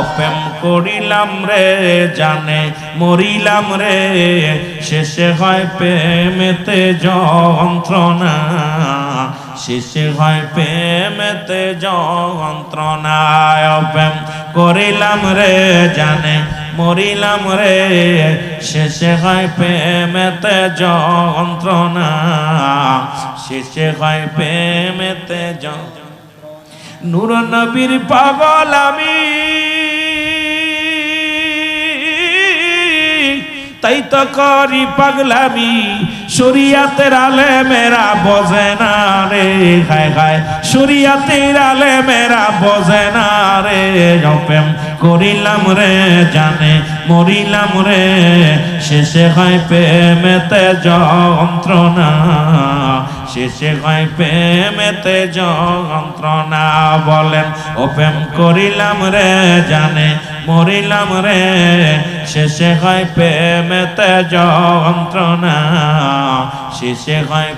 প্রেম করিলাম রে জানে মরিলাম রে শেষে হয় প্রেমেতে যন্ত্রণা শেষে হয় প্রেমেতে যন্ত্রণা প্রেম করিলাম রে জানে মরিলাম রে শেষে হয় প্রেমেতে যন্ত্রণা শেষে হয় প্রেমেতে নূর নবীর পাগল আমি তাই তো করি পাগলামি শরিয়াতের আলেমেরা বোঝে না রে হায় হায় শরিয়াতের আলেমেরা বোঝে না রে প্রেম করিলাম রে জানে মরিলাম রে শেষে হয় প্রেমেতে যন্ত্রণা শেষে হয় প্রেমেতে যন্ত্রণা বলেন ও প্রেম করিলাম রে জানে মরিলাম রে শেষে হয় প্রেমেতে যন্ত্রণা শেষে হয়